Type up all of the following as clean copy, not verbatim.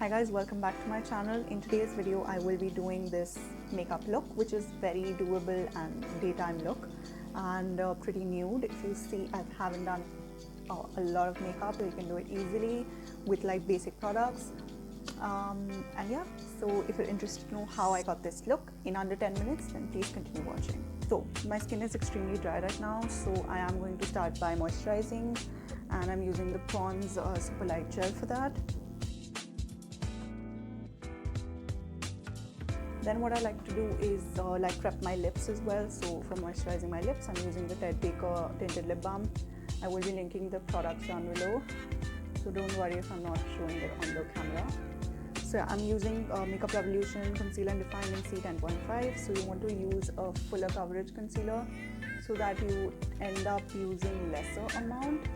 Hi guys, welcome back to my channel. In today's video I will be doing this makeup look, which is very doable and daytime look and pretty nude. If you see, I haven't done a lot of makeup, so you can do it easily with like basic products. And yeah, so if you're interested to know how I got this look in under 10 minutes, then please continue watching. So my skin is extremely dry right now, so I am going to start by moisturizing, and I'm using the Pond's Super Light Gel for that. Then what I like to do is like prep my lips as well. So for moisturizing my lips, I'm using the Ted Baker Tinted Lip Balm. I will be linking the products down below, so don't worry if I'm not showing it on the camera. So I'm using Makeup Revolution Concealer and Define in C10.5. So you want to use a fuller coverage concealer so that you end up using lesser amount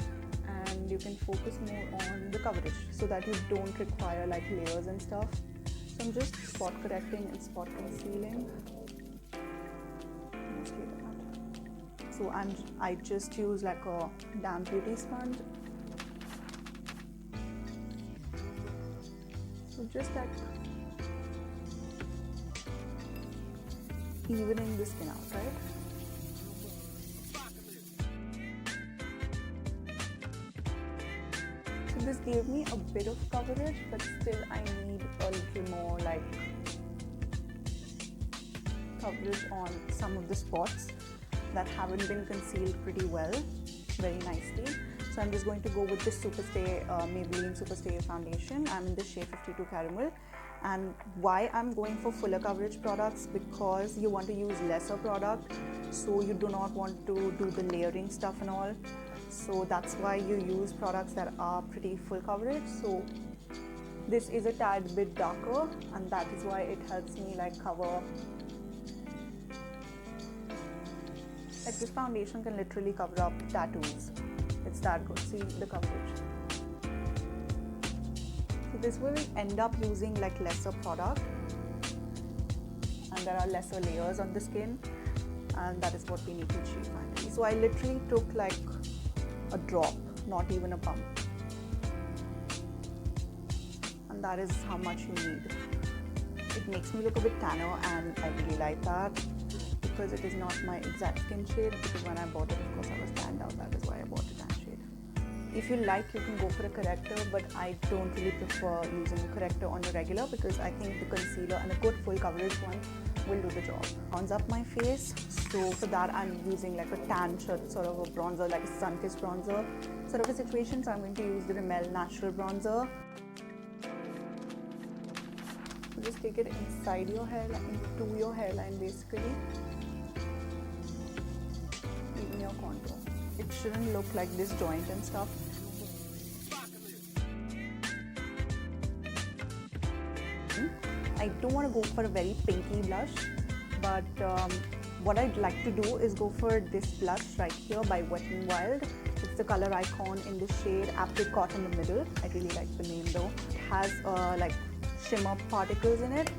and you can focus more on the coverage so that you don't require like layers and stuff. So I'm just spot correcting and spot concealing, mostly that. So I just use like a damp beauty sponge. So just like evening the skin out, right? So this gave me a bit of coverage, but still I need a little more like coverage on some of the spots that haven't been concealed pretty well, very nicely. So I'm just going to go with this Superstay Maybelline Superstay foundation. I'm in the shade 52 Caramel. And why I'm going for fuller coverage products, because you want to use lesser product, so you do not want to do the layering stuff and all. So that's why you use products that are pretty full coverage. So this is a tad bit darker, and that is why it helps me like cover. Like this foundation can literally cover up tattoos. It's that good. See the coverage. So this will end up using like lesser product, and there are lesser layers on the skin, and that is what we need to achieve finally. So I literally took like a drop, not even a pump, and that is how much you need. It makes me look a bit tanner, and I really like that because it is not my exact skin shade, because when I bought it, of course I was tanned out. That is why I bought a tan shade. If you like, you can go for a corrector, but I don't really prefer using a corrector on the regular, because I think the concealer and a good full coverage one will do the job. Bronze up my face, so for that I'm using like a tan sort of a bronzer, like a sun-kissed bronzer sort of a situation. So I'm going to use the Rimmel Natural Bronzer. So just take it inside your hairline, into your hairline basically. Even your contour. It shouldn't look like this joint and stuff. I don't want to go for a very pinky blush, but what I'd like to do is go for this blush right here by Wet n Wild. It's the color Icon in the shade Apricot in the middle. I really like the name though. It has like shimmer particles in it.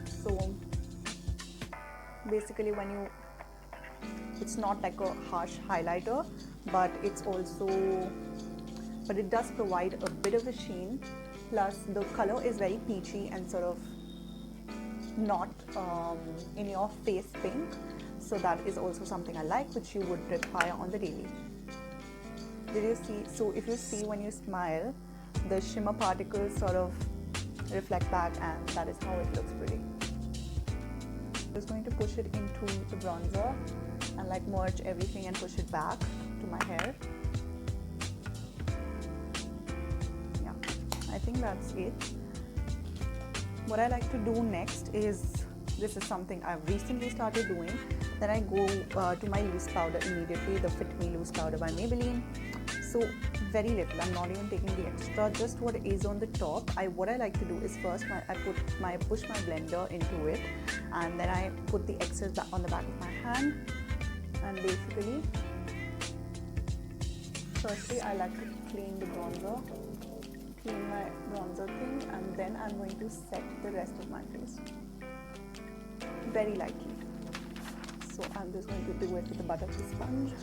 So basically it's not like a harsh highlighter, but it does provide a bit of a sheen. Plus the color is very peachy and sort of not in your face pink. So that is also something I like, which you would require on the daily. Did you see? So if you see, when you smile, the shimmer particles sort of reflect back, and that is how it looks pretty. I'm just going to push it into the bronzer and like merge everything and push it back to my hair. Yeah, I think that's it. What I like to do next is, this is something I've recently started doing, then I go to my loose powder immediately, the Fit Me Loose Powder by Maybelline. So very little, I'm not even taking the extra, just what is on the top. What I like to do is first I push my blender into it, and then I put the excess on the back of my hand. And basically, firstly I like to clean my bronzer thing, and then I'm going to set the rest of my face very lightly. So I'm just going to do it with the butt of the sponge.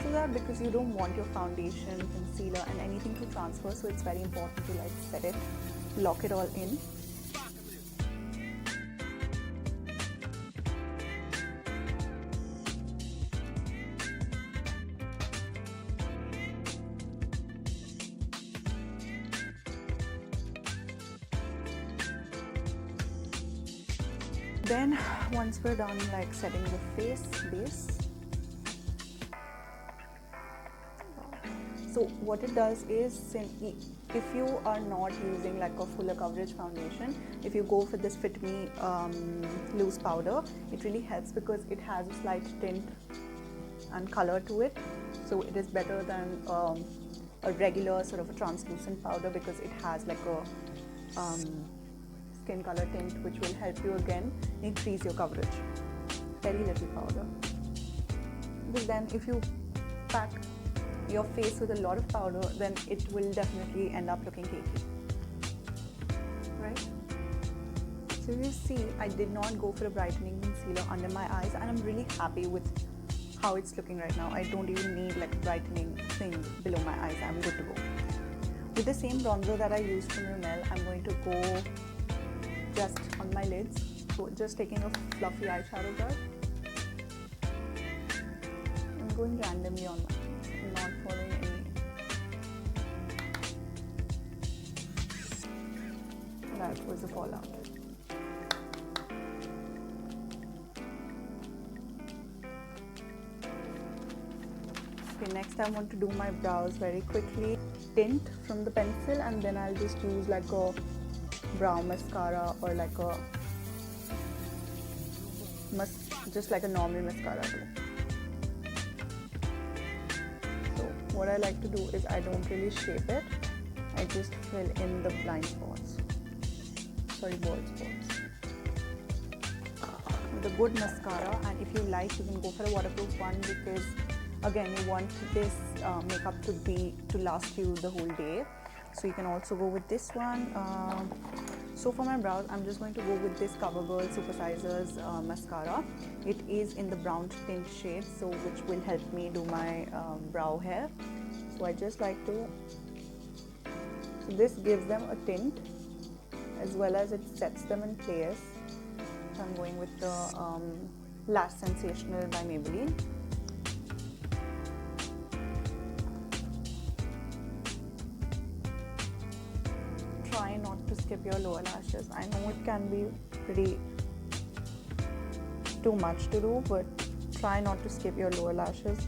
So that, because you don't want your foundation, concealer and anything to transfer, so it's very important to like set it lock it all in. Then once we're done like setting the face base, so what it does is, if you are not using like a fuller coverage foundation, if you go for this Fit Me loose powder, it really helps because it has a slight tint and color to it. So it is better than a regular sort of a translucent powder because it has like a skin color tint, which will help you again increase your coverage. Very little powder. Because then if you pack your face with a lot of powder, then it will definitely end up looking cakey, right? So you see, I did not go for a brightening concealer under my eyes, and I'm really happy with how it's looking right now. I don't even need like a brightening thing below my eyes. I'm good to go. With the same bronzer that I used from Rimmel, I'm going to go just on my lids. So just taking a fluffy eyeshadow brush. I'm going randomly on my lids. I'm not following any. That was a fallout. Okay, next I want to do my brows very quickly. Tint from the pencil, and then I'll just use like a brow mascara or like a just like a normal mascara too. So what I like to do is I don't really shape it. I just fill in the blind spots. Sorry, bald spots. With a good mascara, and if you like, you can go for a waterproof one because again, you want this makeup to last you the whole day. So you can also go with this one. So for my brows, I'm just going to go with this CoverGirl Supersizers mascara. It is in the brown tint shade, so which will help me do my brow hair. So I just like to. So this gives them a tint as well as it sets them in place. So I'm going with the Lash Sensational by Maybelline. Try not to skip your lower lashes. I know it can be pretty too much to do, but try not to skip your lower lashes.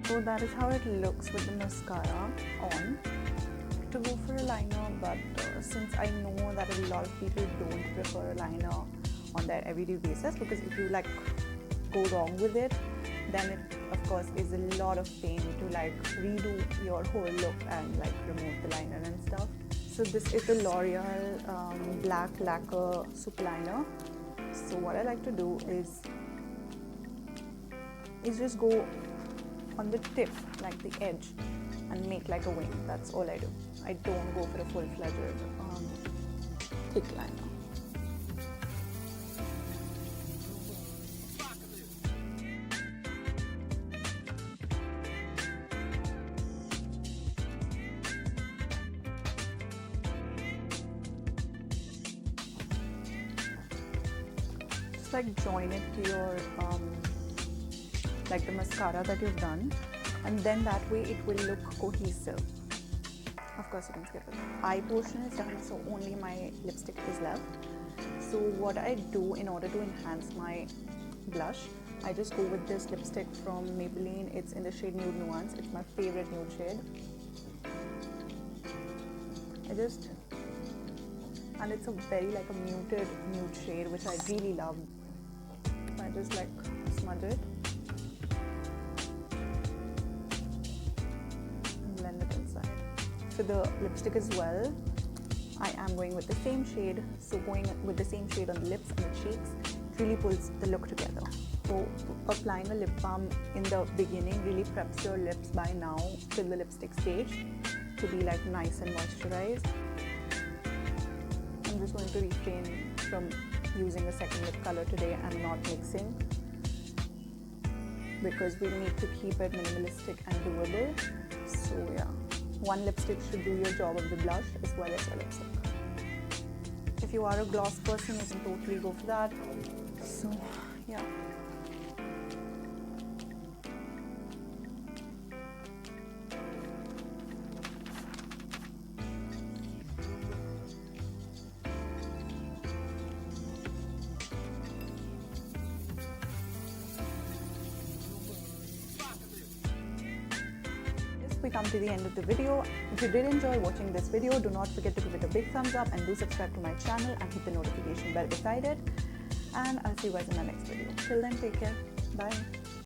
So that is how it looks with the mascara on. To go for a liner, but since I know that a lot of people don't prefer a liner on their everyday basis, because if you like go wrong with it, then it of course is a lot of pain to like redo your whole look and like remove the liner and stuff. So this is the L'Oreal Black Lacquer Super Liner. So what I like to do is just go on the tip, like the edge, and make like a wing. That's all I do. I don't go for a full-fledged thick liner. Just like join it to your like the mascara that you've done, and then that way it will look cohesive. Of course you can skip it. Eye portion is done, so only my lipstick is left. So what I do in order to enhance my blush, I just go with this lipstick from Maybelline. It's in the shade Nude Nuance. It's my favorite nude shade. And it's a very like a muted nude shade, which I really love. So I just like smudge it. For the lipstick as well, I am going with the same shade. So going with the same shade on the lips and the cheeks really pulls the look together. So applying a lip balm in the beginning really preps your lips by now till the lipstick stage to be like nice and moisturized. I'm just going to refrain from using a second lip color today and not mixing, because we need to keep it minimalistic and doable. So yeah, one lipstick should do your job of the blush as well as your lipstick. If you are a gloss person, you can totally go for that. So yeah. We come to the end of the video. If you did enjoy watching this video, do not forget to give it a big thumbs up and do subscribe to my channel and hit the notification bell beside it. And I'll see you guys in my next video. Till then, take care. Bye.